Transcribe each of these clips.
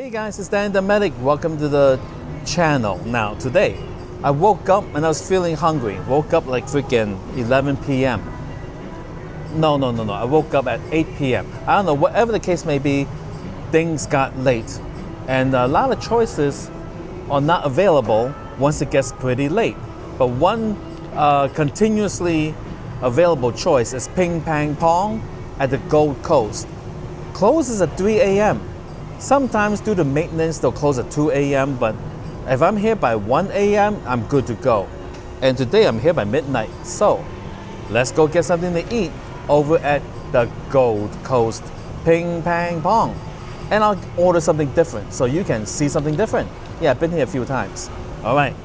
Hey guys, it's Dan the Medic. Welcome to the channel. Now today, I woke up and I was feeling hungry. Woke up like freaking 11 p.m. No. I woke up at 8 p.m. I don't know, whatever the case may be, things got late. And a lot of choices are not available once it gets pretty late. But one continuously available choice is Ping Pang Pong at the Gold Coast. Closes at 3 a.m. Sometimes due to maintenance, they'll close at 2 a.m. But if I'm here by 1 a.m., I'm good to go. And today I'm here by midnight. So let's go get something to eat over at the Gold Coast Ping Pang Pong. And I'll order something different so you can see something different. Yeah, I've been here a few times. All right,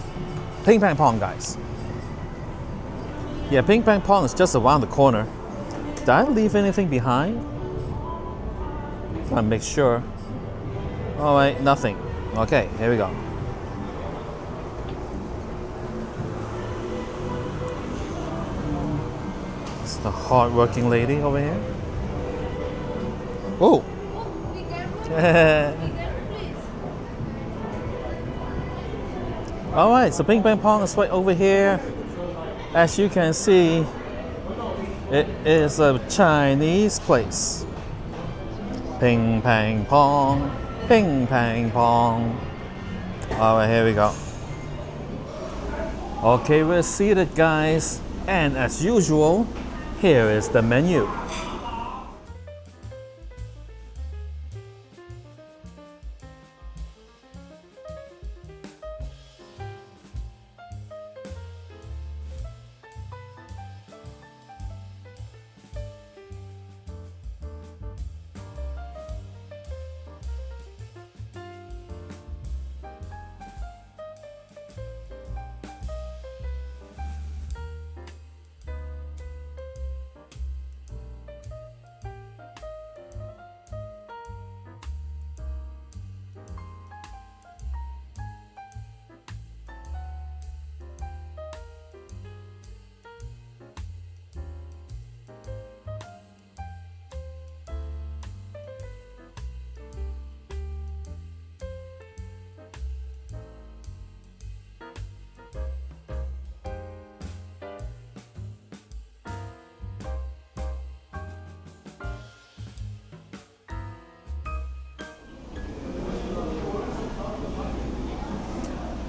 Ping Pang Pong, guys. Yeah, Ping Pang Pong is just around the corner. Did I leave anything behind? I'll make sure. All right, nothing. Okay, here we go. It's the hard-working lady over here. Oh. All right, so Ping Pang Pong is right over here. As you can see, it is a Chinese place. Ping Pang Pong. Ping Pang Pong. All right, here we go. Okay, we're seated, guys. And as usual, here is the menu.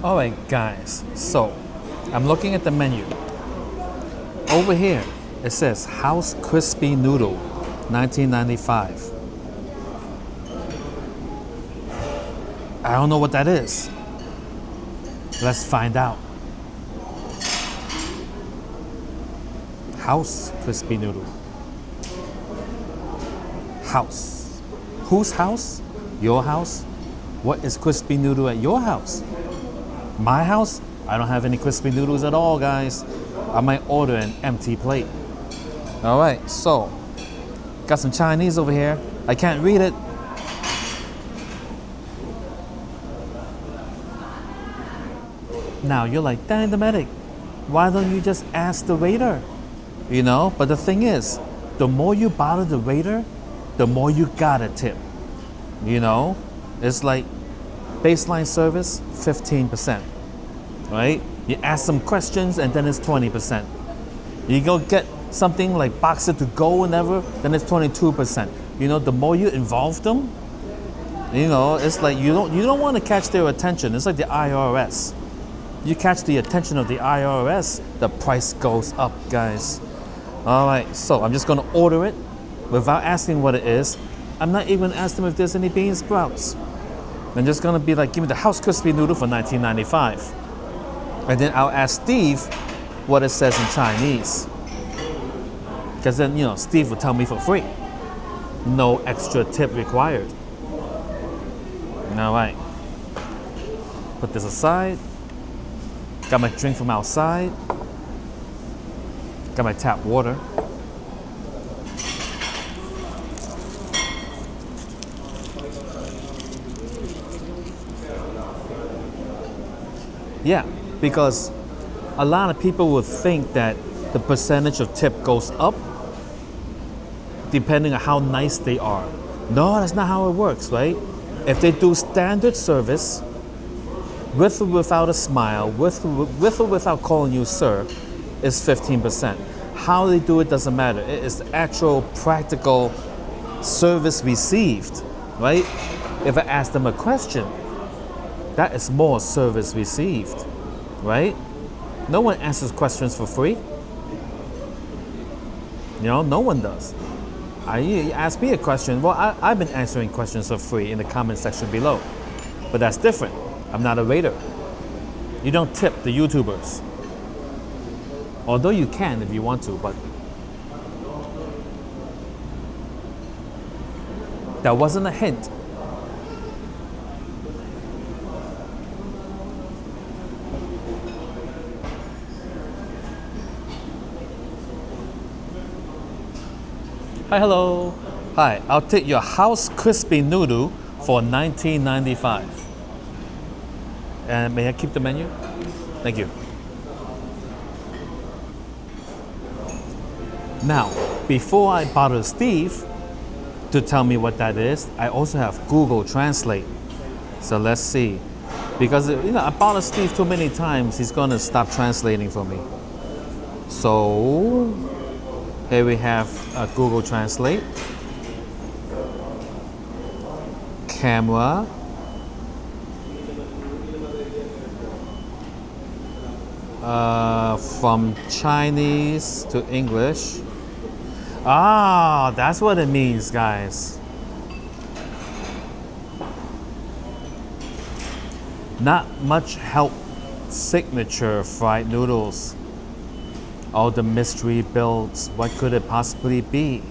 All right, guys, so I'm looking at the menu. Over here, it says House Crispy Noodle, 1995. I don't know what that is. Let's find out. House Crispy Noodle. House. Whose house? Your house? What is crispy noodle at your house? My house? I don't have any crispy noodles at all, guys. I might order an empty plate. All right, so got some Chinese over here. I can't read it. Now you're like, dang the medic, why don't you just ask the waiter? You know, but the thing is, the more you bother the waiter, the more you gotta tip. You know, it's like baseline service, 15%, right? You ask some questions and then it's 20%. You go get something like box it to go and ever, then it's 22%. You know, the more you involve them, you know, it's like you don't want to catch their attention. It's like the IRS. You catch the attention of the IRS, the price goes up, guys. All right, so I'm just gonna order it without asking what it is. I'm not even asking if there's any bean sprouts. I'm just gonna be like, give me the House Crispy Noodle for $19.95. And then I'll ask Steve what it says in Chinese. Because then, you know, Steve will tell me for free. No extra tip required. All right. Put this aside. Got my drink from outside. Got my tap water. Yeah, because a lot of people would think that the percentage of tip goes up depending on how nice they are. No, that's not how it works, right? If they do standard service, with or without a smile, with or without calling you sir, is 15%. How they do it doesn't matter. It is the actual practical service received, right? If I ask them a question, that is more service received, right? No one answers questions for free. No one does. You ask me a question, well, I've been answering questions for free in the comment section below. But that's different. I'm not a waiter. You don't tip the YouTubers. Although you can if you want to, but that wasn't a hint. Hi, hello. Hi, I'll take your house crispy noodle for $19.95. And may I keep the menu? Thank you. Now, before I bother Steve to tell me what that is, I also have Google Translate. So let's see. Because I bother Steve too many times, he's gonna stop translating for me. So here we have Google Translate. Camera. From Chinese to English. Ah, that's what it means, guys. Not much help. Signature fried noodles. All the mystery builds. What could it possibly be?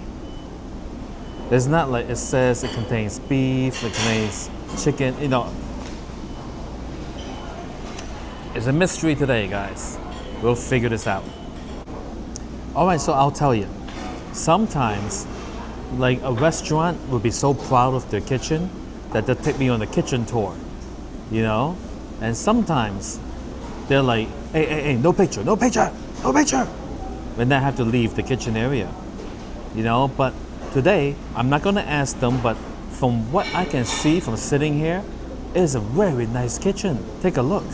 It's not like it says it contains beef, it contains chicken, It's a mystery today, guys. We'll figure this out. All right, so I'll tell you. Sometimes, like a restaurant would be so proud of their kitchen that they'll take me on the kitchen tour, And sometimes they're like, hey, no picture. And then I have to leave the kitchen area, But today, I'm not gonna ask them, but from what I can see from sitting here, it is a very nice kitchen. Take a look.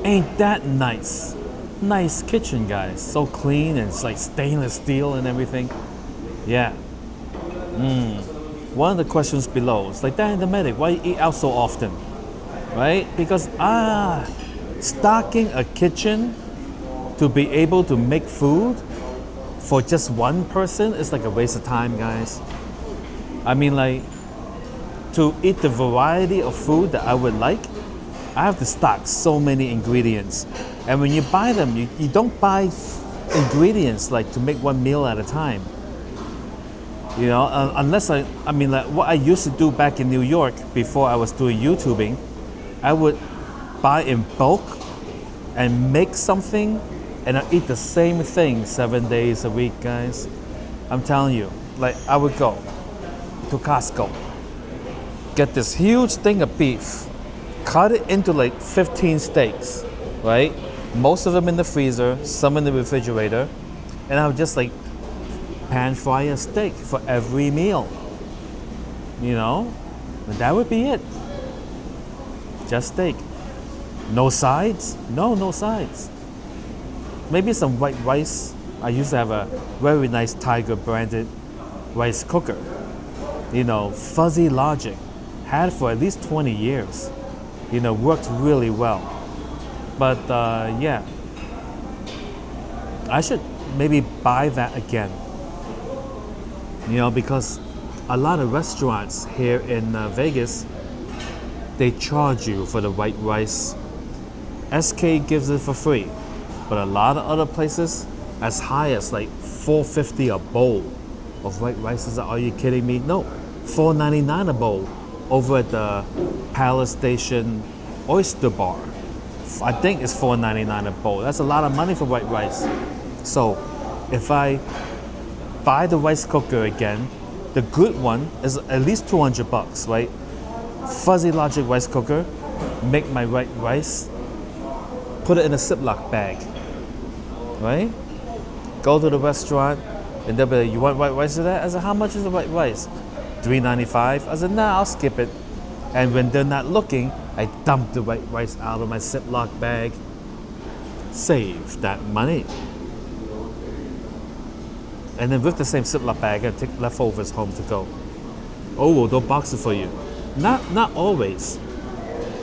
Ain't that nice? Nice kitchen, guys. So clean, and it's like stainless steel and everything. Yeah. One of the questions below, it's like, Dan the medic, why you eat out so often? Right? Because stocking a kitchen to be able to make food for just one person is like a waste of time, guys. I mean, like, to eat the variety of food that I would like, I have to stock so many ingredients. And when you buy them, you don't buy ingredients like to make one meal at a time. Unless like what I used to do back in New York before I was doing YouTubing, I would buy in bulk and make something, and I eat the same thing 7 days a week, guys. I'm telling you, like I would go to Costco, get this huge thing of beef, cut it into like 15 steaks, right? Most of them in the freezer, some in the refrigerator, and I would just like pan fry a steak for every meal. And that would be it. Just steak. No sides? No sides. Maybe some white rice. I used to have a very nice Tiger branded rice cooker. Fuzzy Logic. Had for at least 20 years. Worked really well. But yeah, I should maybe buy that again. Because a lot of restaurants here in Vegas, they charge you for the white rice. SK gives it for free, but a lot of other places, as high as like $4.50 a bowl of white rice. Are you kidding me? No, $4.99 a bowl over at the Palace Station Oyster Bar. I think it's $4.99 a bowl. That's a lot of money for white rice. So if I buy the rice cooker again, the good one is at least $200, right? Fuzzy Logic rice cooker, make my white rice, put it in a Ziploc bag, right? Go to the restaurant, And they'll be like, you want white rice with that? I said, how much is the white rice? $3.95. I said, nah, I'll skip it. And when they're not looking, I dump the white rice out of my Ziploc bag. Save that money. And then with the same Ziploc bag, I take leftovers home to go. Oh, well, they'll box it for you. Not always.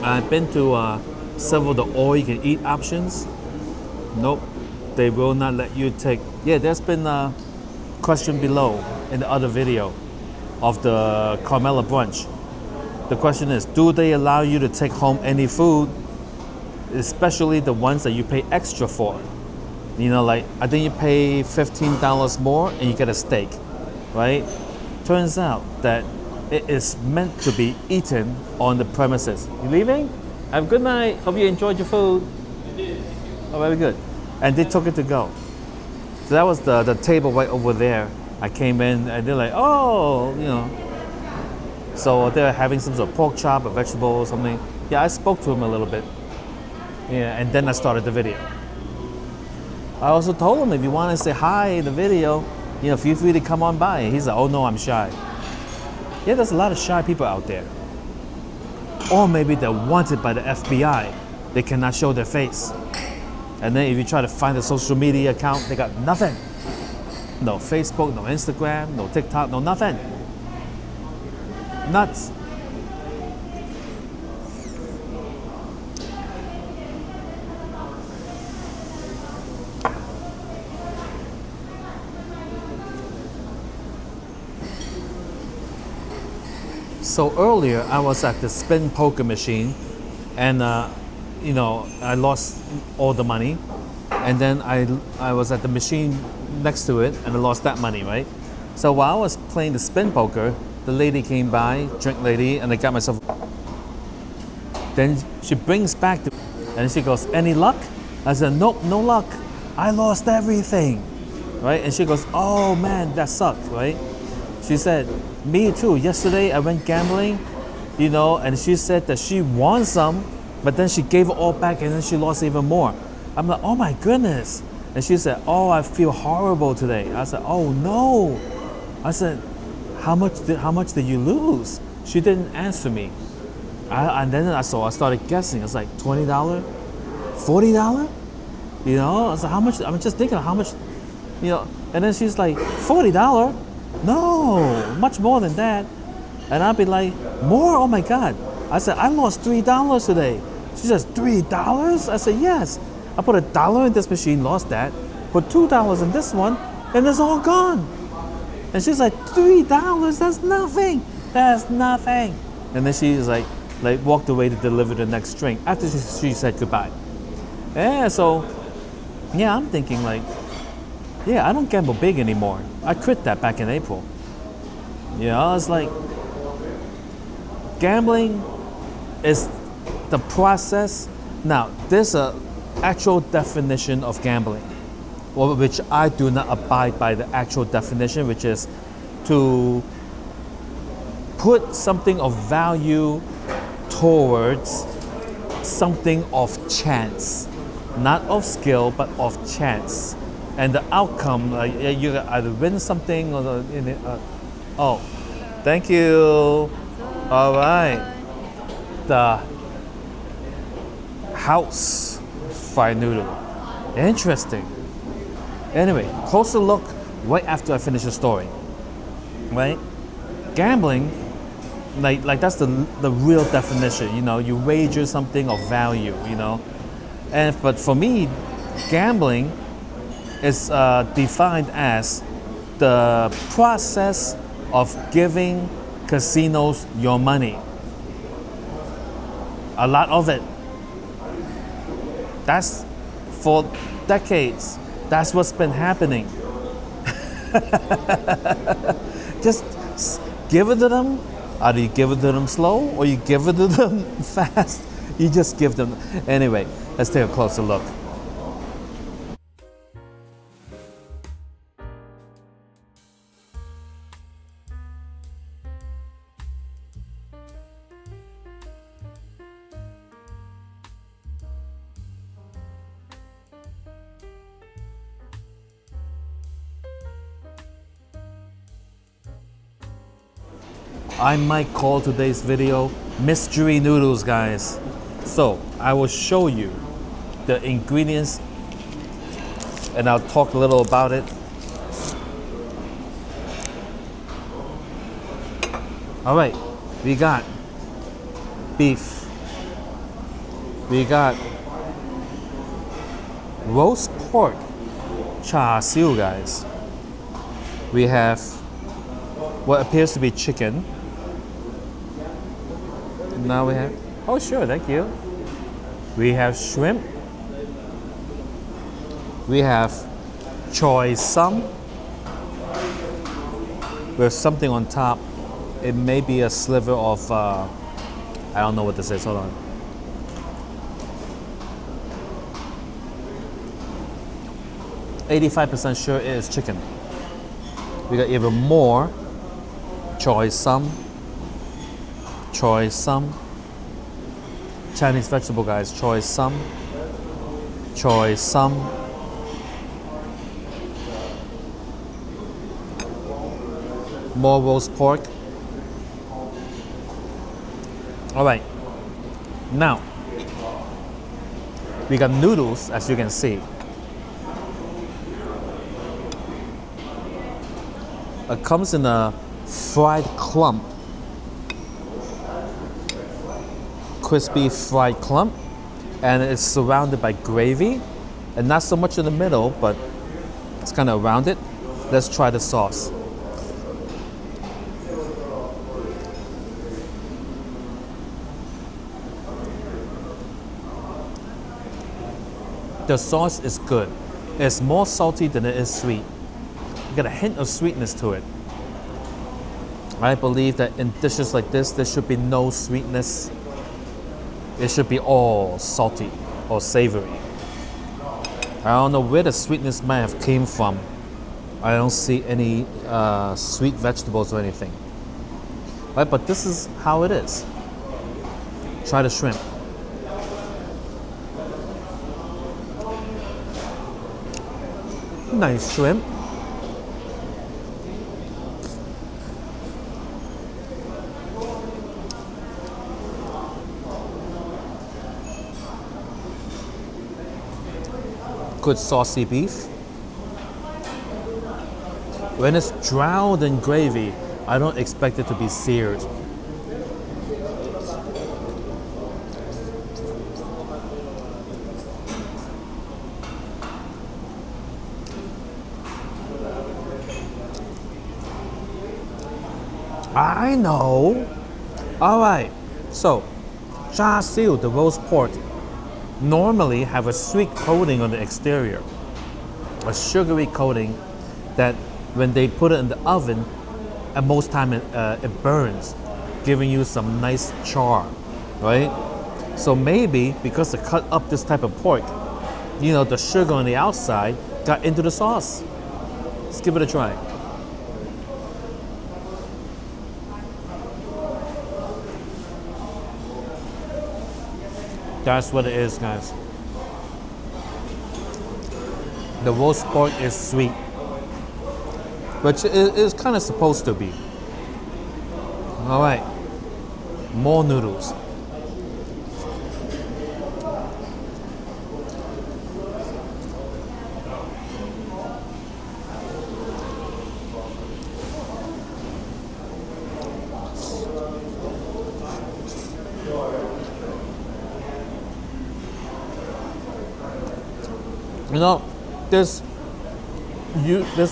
I've been to several of the all-you-can-eat options. Nope, they will not let you take. Yeah, there's been a question below in the other video of the Carmela brunch. The question is, do they allow you to take home any food, especially the ones that you pay extra for? You know, like I think you pay $15 more and you get a steak, right? Turns out that it is meant to be eaten on the premises. You leaving? Have a good night. Hope you enjoyed your food. Oh, very good. And they took it to go. So that was the table right over there. I came in and they're like, oh, you know. So they're having some sort of pork chop, a vegetable or something. Yeah, I spoke to him a little bit. Yeah, and then I started the video. I also told him if you want to say hi in the video, you know, feel free to come on by. And he's like, oh no, I'm shy. Yeah, there's a lot of shy people out there. Or maybe they're wanted by the FBI. They cannot show their face. And then if you try to find a social media account, they got nothing. No Facebook, no Instagram, no TikTok, no nothing. Nuts. So earlier I was at the spin poker machine and you know, I lost all the money, and then I was at the machine next to it and I lost that money, right? So while I was playing the spin poker, the lady came by, drink lady, and I got myself. Then she brings back the, and she goes, any luck? I said, nope, no luck. I lost everything, right? And she goes, oh man, that sucked, right? She said, me too. Yesterday I went gambling, you know, and she said that she won some, but then she gave it all back and then she lost even more. I'm like, oh my goodness. And she said, oh, I feel horrible today. I said, oh no. I said, how much did you lose? She didn't answer me. And then I started guessing. I was like, $20, $40? You know, I was like, how much? I'm just thinking of how much, you know. And then she's like, $40? No, much more than that. And I'd be like, more? Oh my God. I said, I lost $3 today. She says, $3? I said, yes. I put $1 in this machine, lost that. Put $2 in this one, and it's all gone. And she's like, $3? That's nothing. That's nothing. And then she's like walked away to deliver the next drink after she said goodbye. Yeah, so, yeah, I'm thinking like, yeah, I don't gamble big anymore. I quit that back in April. You know, it's like, gambling is the process. Now, there's a actual definition of gambling, which I do not abide by the actual definition, which is to put something of value towards something of chance, not of skill, but of chance. And the outcome, you either win something or oh, thank you. All right. The house fried noodle. Interesting. Anyway, closer look right after I finish the story. Right? Gambling, like that's the real definition. You know, you wager something of value. You know, but for me, gambling is defined as the process of giving casinos your money. A lot of it. That's for decades. That's what's been happening. Just give it to them. Either you give it to them slow or you give it to them fast. You just give them. Anyway, let's take a closer look. I might call today's video Mystery Noodles, guys. So I will show you the ingredients and I'll talk a little about it. All right, we got beef. We got roast pork, char siu, guys. We have what appears to be chicken. Now we have, oh sure, thank you. We have shrimp. We have choy sum with something on top. It may be a sliver of, I don't know what this is, hold on. %85% sure it is chicken. We got even more choy sum, Chinese vegetable, guys, choy sum, more roast pork. All right, now we got noodles, as you can see. It comes in a fried clump, crispy fried clump, and it's surrounded by gravy, and not so much in the middle, but it's kind of around it. Let's try the sauce. The sauce is good. It's more salty than it is sweet. You get a hint of sweetness to it. I believe that in dishes like this, there should be no sweetness. It should be all salty or savory. I don't know where the sweetness might have came from. I don't see any sweet vegetables or anything. Right, but this is how it is. Try the shrimp. Nice shrimp. Good saucy beef. When it's drowned in gravy, I don't expect it to be seared. I know. All right. So, char siu, the roast pork, normally have a sweet coating on the exterior, a sugary coating that when they put it in the oven, and most time it burns, giving you some nice char, right? So maybe because they cut up this type of pork, you know, the sugar on the outside got into the sauce. Let's give it a try. That's what it is, guys. The roast pork is sweet, which it is kind of supposed to be. All right, more noodles. You know, this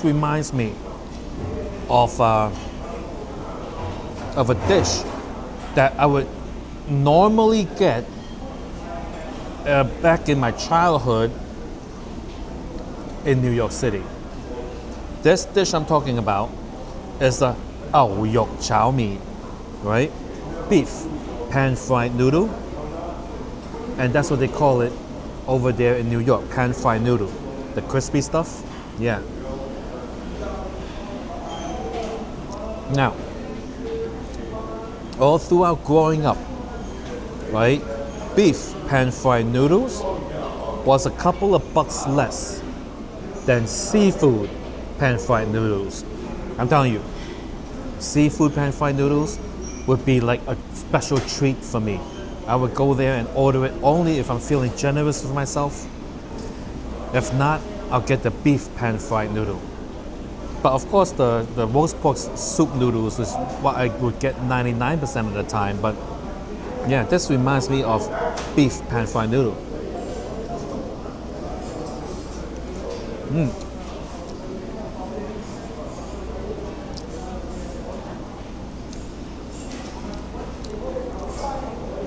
reminds me of a dish that I would normally get back in my childhood in New York City. This dish I'm talking about is the 牛肉炒麵, right? Beef, pan-fried noodle, and that's what they call it over there in New York, pan-fried noodle. The crispy stuff, yeah. Now, all throughout growing up, right, beef pan-fried noodles was a couple of bucks less than seafood pan-fried noodles. I'm telling you, seafood pan-fried noodles would be like a special treat for me. I would go there and order it only if I'm feeling generous with myself. If not, I'll get the beef pan-fried noodle. But of course, the roast pork soup noodles is what I would get 99% of the time. But yeah, this reminds me of beef pan-fried noodle.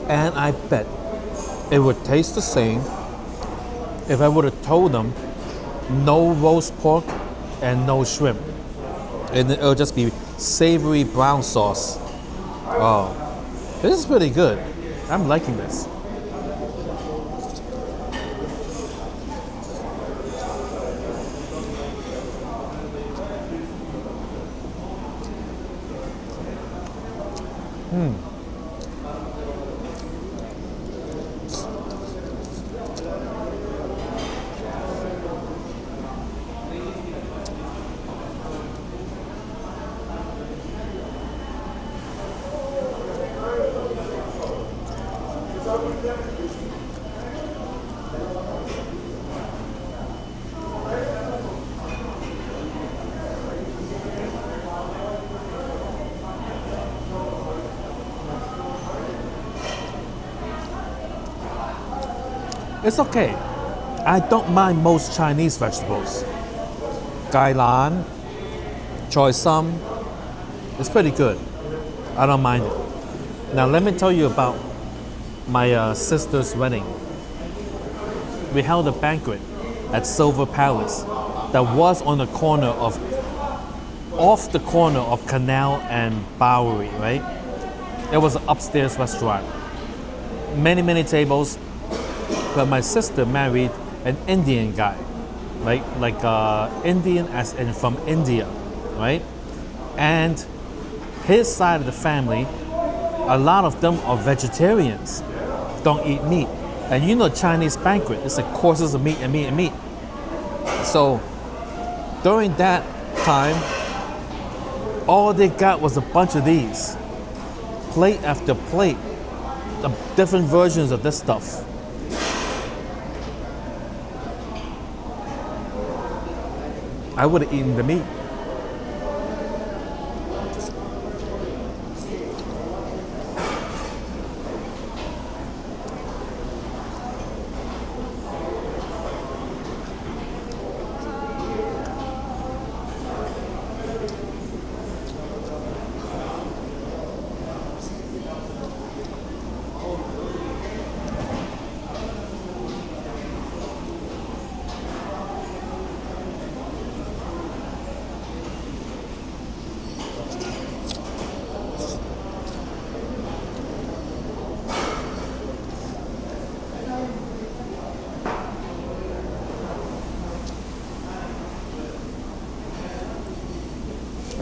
And I bet it would taste the same if I would have told them no roast pork and no shrimp. And it'll just be savory brown sauce. Oh, this is pretty good. I'm liking this. It's okay. I don't mind most Chinese vegetables. Gai lan, choy sum, it's pretty good. I don't mind it. Now let me tell you about my sister's wedding. We held a banquet at Silver Palace that was on the corner of, off the corner of Canal and Bowery, right? It was an upstairs restaurant. Many tables. But my sister married an Indian guy, right? Like Indian as in from India, right? And his side of the family, a lot of them are vegetarians, don't eat meat. And you know Chinese banquet, it's like courses of meat and meat and meat. So during that time, all they got was a bunch of these, plate after plate, of different versions of this stuff. I would have eaten the meat.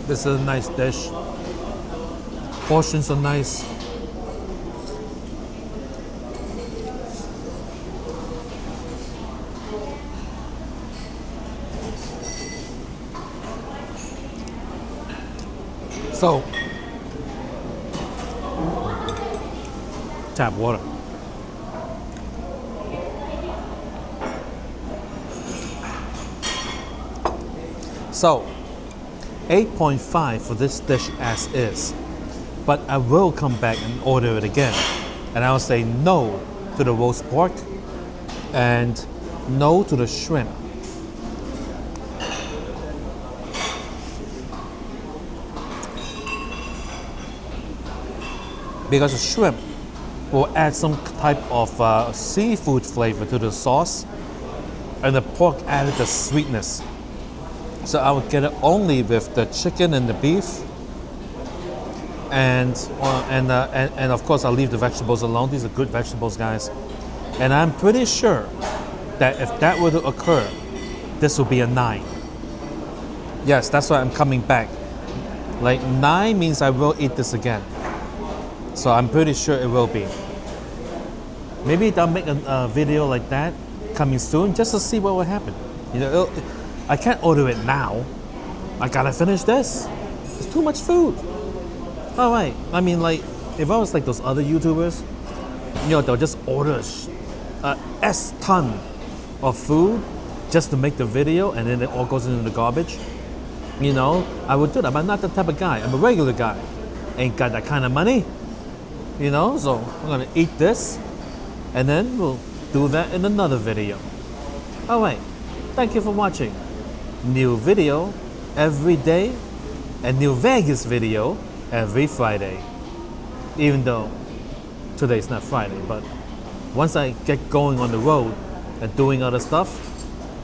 This is a nice dish. Portions are nice. So, tap water. So, 8.5 for this dish as is, but I will come back and order it again, and I'll say no to the roast pork and no to the shrimp. Because the shrimp will add some type of seafood flavor to the sauce, and the pork added the sweetness. So I would get it only with the chicken and the beef, and of course I'll leave the vegetables alone. These are good vegetables, guys. And I'm pretty sure that if that were to occur, this will be a 9. Yes, that's why I'm coming back. Like 9 means I will eat this again. So I'm pretty sure it will be. Maybe I'll make a video like that coming soon just to see what will happen. You know, I can't order it now. I gotta finish this. It's too much food. All right. I mean, like, if I was like those other YouTubers, they'll just order a S ton of food just to make the video, and then it all goes into the garbage. I would do that, but I'm not that type of guy. I'm a regular guy. Ain't got that kind of money. So I'm gonna eat this, and then we'll do that in another video. All right. Thank you for watching. New video every day, and new Vegas video every Friday. Even though today's not Friday, but once I get going on the road and doing other stuff,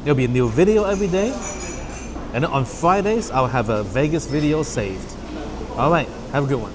there'll be a new video every day. And then on Fridays, I'll have a Vegas video saved. All right, have a good one.